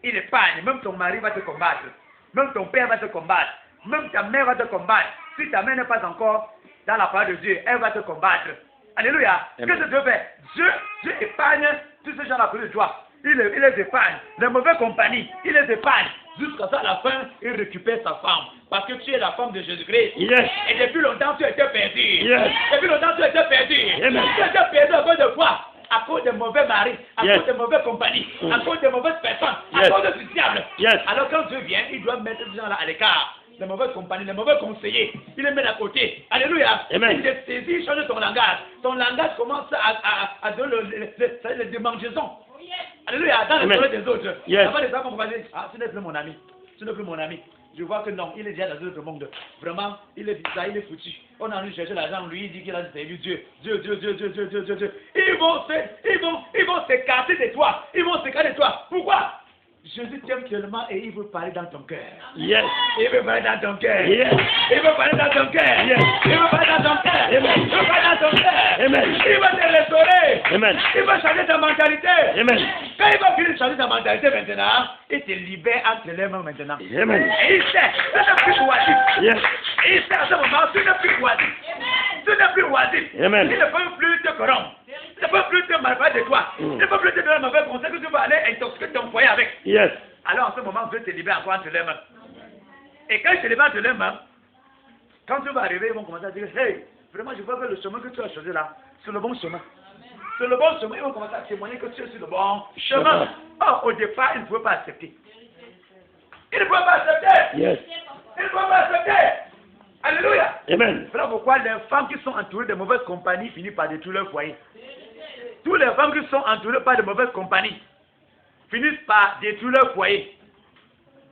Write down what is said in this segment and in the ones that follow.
il épargne. Même ton mari va te combattre. Même ton père va te combattre. Même ta mère va te combattre. Si ta mère n'est pas encore dans la parole de Dieu, elle va te combattre. Alléluia. Qu'est-ce que Dieu fait? Dieu épargne tous ces gens-là pour toi. Il les épargne. Les mauvaises compagnies, il les épargne. Jusqu'à ça, à la fin, il récupère sa femme. Parce que tu es la femme de Jésus-Christ. Yes. Et depuis longtemps, tu étais perdu. Yes. Depuis longtemps, tu étais perdu. Amen. Tu étais perdu à cause de quoi? À cause des mauvais maris, à Yes. cause des mauvaises compagnies, à cause des mauvaises personnes, Yes. à cause du diable. Yes. Alors quand Dieu vient, il doit mettre ces gens-là à l'écart. Les mauvaises compagnies, les mauvais conseillers, il les met à côté. Alléluia. Amen. Il te saisit, il change ton langage. Ton langage commence à donner les démangeaisons. Alléluia. Dans les oreilles des autres. Yes. Avant les enfants vont dire, ah, ce n'est plus mon ami. Ce n'est plus mon ami. Je vois que non, il est déjà dans un autre monde. Vraiment, il est bizarre, il est foutu. On a envie de chercher l'argent, lui, il dit qu'il a servi Dieu. Dieu. Ils vont s'écarter de toi. Ils vont s'écarter de toi. Pourquoi? Jésus t'aime tellement et il veut parler dans ton cœur. Yes. Il veut parler dans ton cœur. Yes. Il veut parler dans ton cœur. Yes. Il veut parler dans ton cœur. Amen. Il veut parler dans ton cœur. Amen. Il va te restaurer. Amen. Il va changer ta mentalité. Amen. Quand il va finir de changer ta mentalité maintenant, il te libère entre les mains maintenant. Amen. Et il sait, tu n'es plus oisif. Yes. Et il sait à ce moment, tu n'es plus oisif. Tu n'es plus oisif. Amen. Il ne peut plus te corrompre. Il ne peut plus te malfaire de toi. Il ne peut plus te donner un mauvais conseil que tu vas aller intoxiquer ton foyer avec. Yes. Alors en ce moment, Dieu te libère encore entre les mains. Et quand il te libère entre les mains, quand tu vas arriver, ils vont commencer à dire, hey, vraiment, je vois que le chemin que tu as choisi là, c'est le bon chemin. C'est le bon chemin. Ils vont commencer à témoigner que tu es sur le bon chemin. Oh, au départ, ils ne pouvaient pas accepter. Ils ne pouvaient pas accepter. Yes. Ils ne pouvaient pas accepter. Alléluia. Amen. Voilà pourquoi les femmes qui sont entourées de mauvaises compagnies finissent par détruire leur foyer. Toutes les femmes qui sont entourées par de mauvaises compagnies finissent par détruire leur foyer.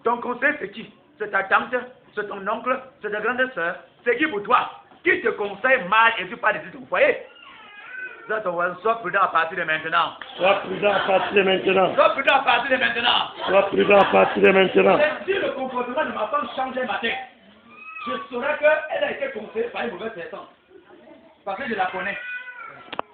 Ton conseil, c'est qui? C'est ta tante, c'est ton oncle, c'est ta grande soeur. C'est qui pour toi? Qui te conseille mal et tu pas détruire ton foyer? Sois prudent à partir de maintenant. Sois prudent à partir de maintenant. Sois prudent à partir de maintenant. Sois prudent à partir de maintenant. Si le comportement de ma femme change un matin, je saurais qu'elle a été conseillée par une mauvaise personne. Parce que je la connais.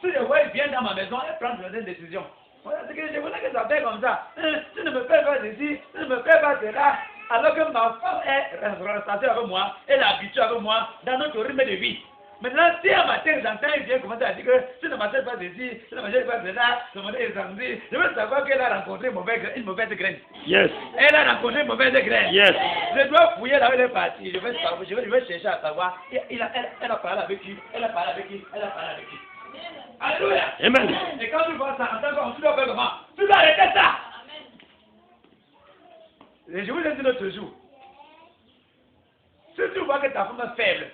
Si je vois elle vient dans ma maison, elle prend une décision. Voilà, c'est que je voulais que ça fait comme ça. Tu ne me fais pas ceci, tu ne me fais pas cela. Alors que ma femme est restée avec moi, elle est habituée avec moi dans notre rythme de vie. Maintenant, si un matin, j'entends, il vient commencer à dire que tu ne m'achètes pas ceci, tu ne m'achètes pas cela, tu ne m'achètes pas ceci, je veux savoir qu'elle a rencontré une mauvaise graine. Yes. Elle a rencontré une mauvaise graine. Yes. Je dois fouiller là où elle est partie. Je vais chercher à savoir. Elle a parlé avec qui? Elle a parlé avec qui? Elle a parlé avec qui? Alléluia. Amen. Et quand tu vois ça, en tant qu'homme, tu dois faire comment? Tu dois arrêter ça. Et je vous ai dit l'autre jour. Si tu vois que ta femme est faible,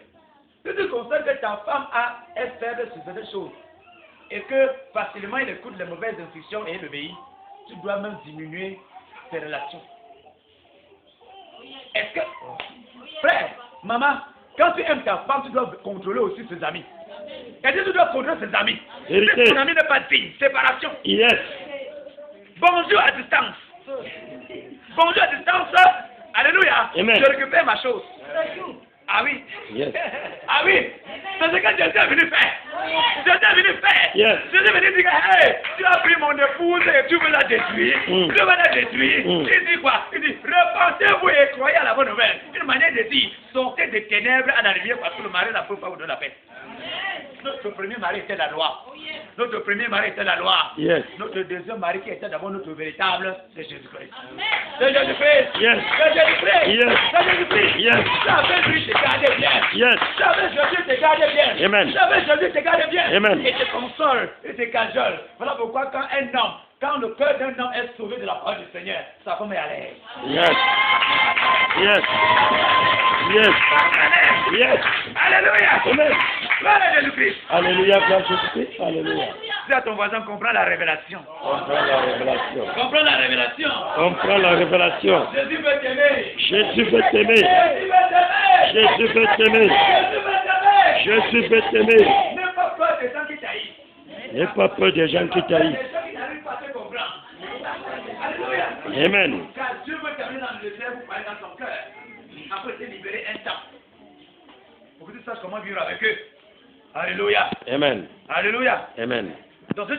si tu constates que ta femme est faible sur certaines choses, et que facilement elle écoute les mauvaises instructions et elle obéit, tu dois même diminuer tes relations. Est-ce que, frère, maman, quand tu aimes ta femme, tu dois contrôler aussi ses amis. Et tu dois contrôler ses amis. Vérité. Si ton ami n'est pas digne, séparation. Yes. Bonjour à distance. Bonjour à distance. Alléluia. Amen. Je récupère ma chose. Ah oui. Yes. Ah oui. C'est ce que Jésus est venu faire. Jésus est venu faire. Yes. Jésus est venu dire, hey, tu as pris mon épouse et tu veux la détruire. Mm. Tu veux la détruire. Il dit quoi? Il dit, repentez-vous et croyez à la bonne nouvelle. Une manière de dire, sortez des ténèbres à la rivière parce que le mari ne peut pas vous donner la paix. Notre premier mari était la loi. Notre premier mari était la loi. Yes. Notre deuxième mari qui était d'abord notre véritable, c'est Jésus-Christ. C'est Jésus-Christ. Yes. C'est Jésus-Christ. Yes. C'est Jésus-Christ. Yes. Tu avais lui te garder bien. Yes. Tu avais Jésus te garder bien. Amen. Tu avais Jésus te garder bien. Amen. Il te console, il te cajole. Voilà pourquoi quand le cœur d'un homme est sauvé de la parole du Seigneur, sa femme est à l'aise. Yes. Yes. Yes. Yes. Alléluia. Amen. Gloire à Jésus-Christ. Alléluia, gloire à Jésus-Christ. Alléluia. Dis à ton voisin, comprends la révélation. Comprends la révélation. Comprends la révélation. Comprends la révélation. Jésus veut t'aimer. Jésus veut t'aimer. Jésus veut t'aimer. Jésus veut t'aimer. Jésus veut t'aimer. Jésus veut t'aimer. N'aie pas peur des gens qui t'haïssent. N'aie pas peur des gens qui t'haïssent. Des gens qui n'arrivent pas à te comprendre. Alléluia. Amen. Car Dieu veut t'amener dans le désert pour parler dans ton cœur. Après te libérer un temps. Pour que tu saches comment vivre avec eux. Alléluia. Amen. Alléluia. Amen. Donc,